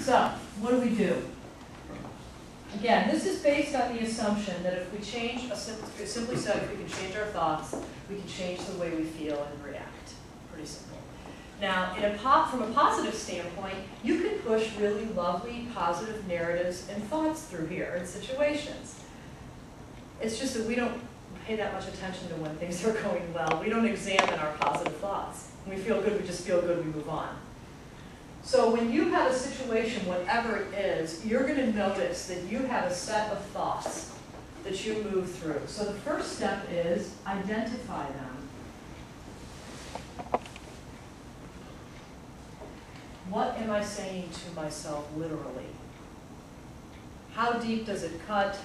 So, what do we do? Again, this is based on the assumption that if we change, simply said, if we can change our thoughts, we can change the way we feel and react. Pretty simple. Now, from a positive standpoint, you can push really lovely, positive narratives and thoughts through here in situations. It's just that we don't pay that much attention to when things are going well. We don't examine our positive thoughts. When we feel good, we just feel good, we move on. So when you have a situation, whatever it is, you're going to notice that you have a set of thoughts that you move through. So the first step is identify them. What am I saying to myself literally? How deep does it cut?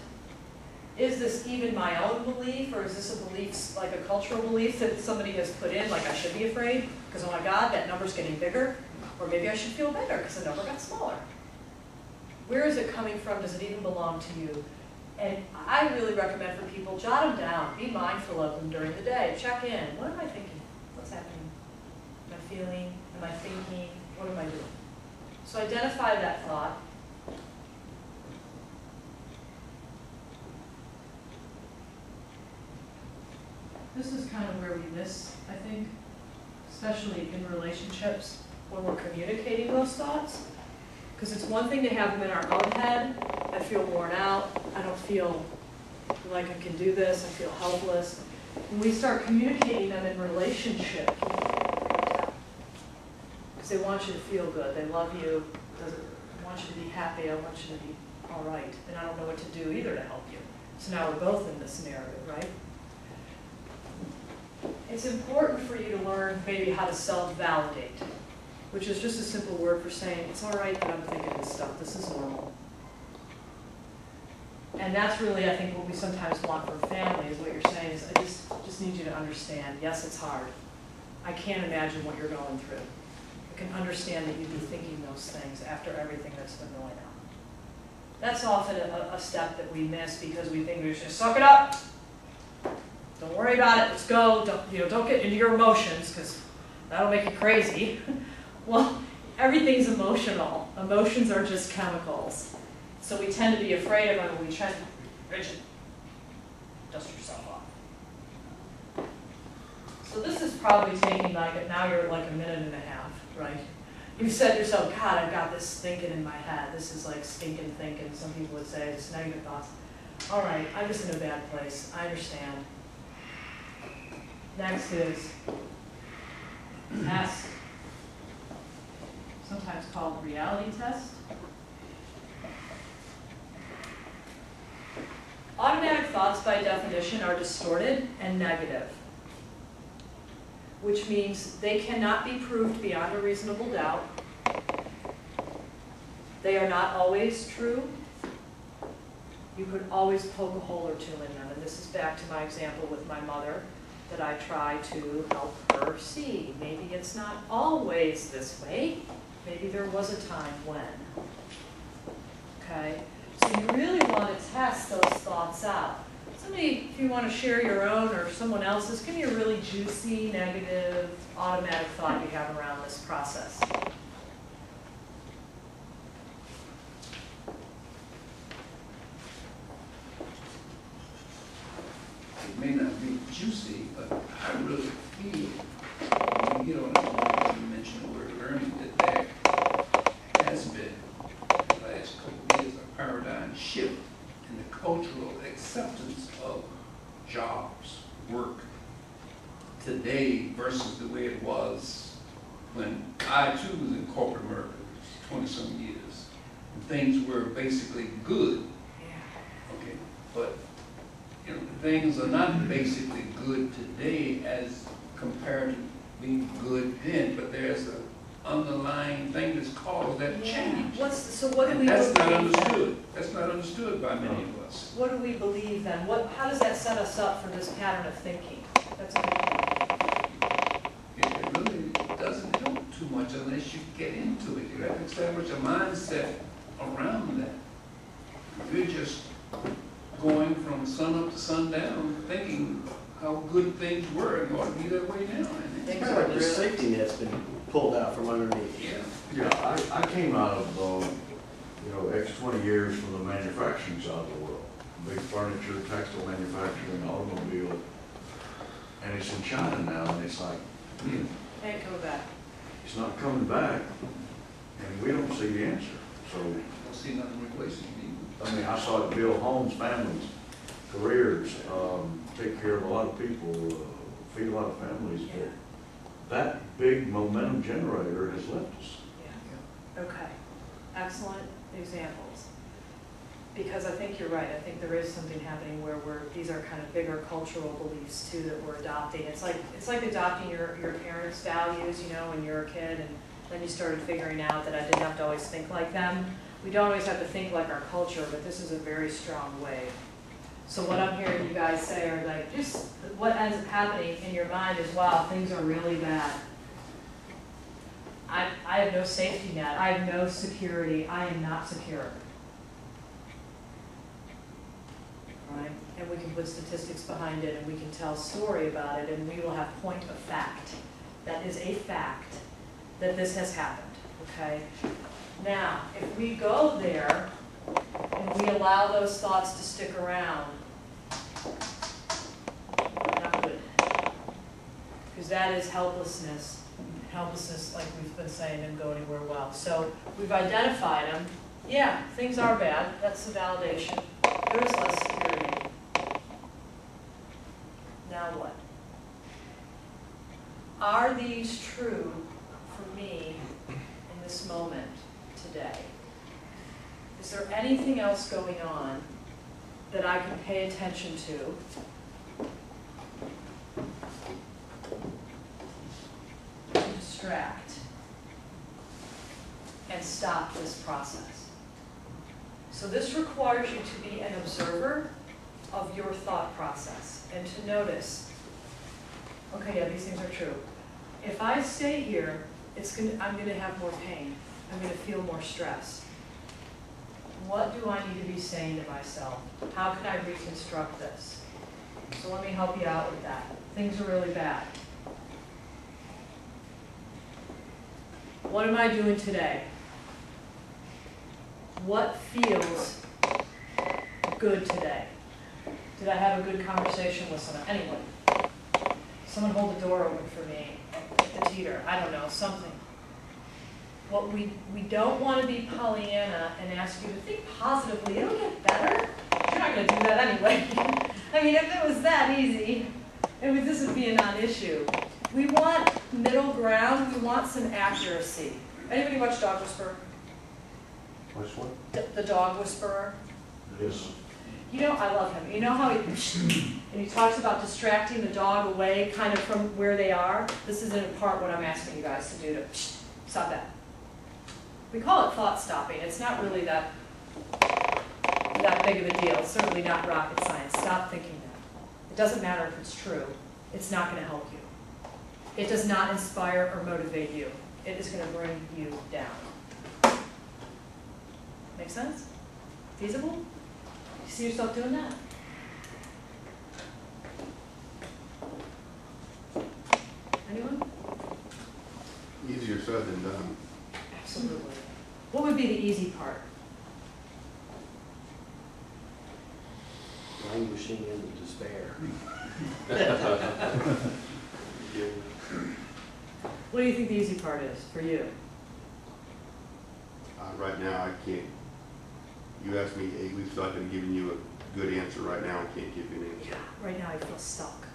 Is this even my own belief, or is this a belief, like a cultural belief that somebody has put in, like I should be afraid because, oh my God, that number's getting bigger? Or maybe I should feel better because the number got smaller. Where is it coming from? Does it even belong to you? And I really recommend for people, jot them down. Be mindful of them during the day. Check in. What am I thinking? What's happening? Am I feeling? Am I thinking? What am I doing? So identify that thought. This is kind of where we miss, I think, especially in relationships, when we're communicating those thoughts. Because it's one thing to have them in our own head. I feel worn out. I don't feel like I can do this. I feel helpless. When we start communicating them in relationship, because they want you to feel good. They love you. They want you to be happy. I want you to be all right. And I don't know what to do either to help you. So now we're both in this narrative, right? It's important for you to learn maybe how to self-validate, which is just a simple word for saying, it's all right that I'm thinking this stuff. This is normal. And that's really, I think, what we sometimes want from family, is what you're saying is, I just need you to understand, yes, it's hard. I can't imagine what you're going through. I can understand that you'd be thinking those things after everything that's been going on. That's often a step that we miss because we think we should just suck it up. Don't worry about it. Let's go. Don't get into your emotions because that'll make you crazy. Well, everything's emotional. Emotions are just chemicals. So we tend to be afraid of them when we try to rigid. Dust yourself off. So this is probably taking now you're like a minute and a half, right? You've said to yourself, God, I've got this thinking in my head. This is like stinking thinking. Some people would say it's negative thoughts. All right, I'm just in a bad place. I understand. Next is ask, sometimes called reality test. Automatic thoughts, by definition, are distorted and negative, which means they cannot be proved beyond a reasonable doubt. They are not always true. You could always poke a hole or two in them, and this is back to my example with my mother that I try to help her see. Maybe it's not always this way. Maybe there was a time when. Okay? So you really want to test those thoughts out. Somebody, if you want to share your own or someone else's, give me a really juicy, negative, automatic thought you have around this process. It may not be juicy, but I really feel, when you get on the mention the word learning, that there has been, the last couple of years, a paradigm shift in the cultural acceptance of jobs, work, today versus the way it was when I, too, was in corporate America, 20-some years, and things were basically good. Okay, but things are not basically good today as compared to being good then, but there's an underlying thing that's caused that change. So what do we That's believe? not understood. That's not understood by many of us. What do we believe then? How does that set us up for this pattern of thinking? That's a good point. It really doesn't help too much unless you get into it. You have to establish a mindset around that. You're just going from sun up to sundown, thinking how good things were, and it ought to be that way now. It's kind of like the safety net's been pulled out from underneath. Yeah. Yeah, I came out of you know, X 20 years from the manufacturing side of the world. Big furniture, textile manufacturing, automobile. And it's in China now, and it's like, Ain't coming back. it's not coming back, and we don't see the answer. So, I don't see nothing replacing it. I mean, I saw it build homes, families, careers, take care of a lot of people, feed a lot of families. Yeah. But that big momentum generator has left us. Yeah. Okay. Excellent examples. Because I think you're right. I think there is something happening where these are kind of bigger cultural beliefs too that we're adopting. It's like adopting your parents' values, you know, when you're a kid, and then you started figuring out that I didn't have to always think like them. We don't always have to think like our culture, but this is a very strong wave. So what I'm hearing you guys say are like, just what ends up happening in your mind is, wow, things are really bad. I have no safety net. I have no security. I am not secure. Right? And we can put statistics behind it, and we can tell a story about it, and we will have point of fact. That is a fact that this has happened, okay? Now, if we go there and we allow those thoughts to stick around, not good. Because that is helplessness. Helplessness, like we've been saying, didn't go anywhere well. So we've identified them. Yeah, things are bad. That's the validation. There is less security. Now what? Are these true for me in this moment today? Is there anything else going on that I can pay attention to distract and stop this process? So this requires you to be an observer of your thought process and to notice, okay, yeah, these things are true. If I stay here, I'm going to have more pain. I'm going to feel more stress. What do I need to be saying to myself? How can I reconstruct this? So let me help you out with that. Things are really bad. What am I doing today? What feels good today? Did I have a good conversation with someone? Anyone? Someone hold the door open for me at the teeter. I don't know, something. What we don't want to be Pollyanna and ask you to think positively. It'll get better. You're not going to do that anyway. I mean, if it was that easy, this would be a non-issue. We want middle ground. We want some accuracy. Anybody watch Dog Whisperer? Which one? The Dog Whisperer. Yes. You know, I love him. You know how he talks about distracting the dog away kind of from where they are? This is in part what I'm asking you guys to do to stop that. We call it thought stopping. It's not really that big of a deal. It's certainly not rocket science. Stop thinking that. It doesn't matter if it's true. It's not going to help you. It does not inspire or motivate you. It is going to bring you down. Make sense? Feasible? You see yourself doing that? Anyone? Easier said than done. Absolutely. What would be the easy part? Languishing in despair. What do you think the easy part is for you? Right now, I can't. You asked me 8 weeks ago, I've been giving you a good answer right now. I can't give you an answer. Right now I feel stuck.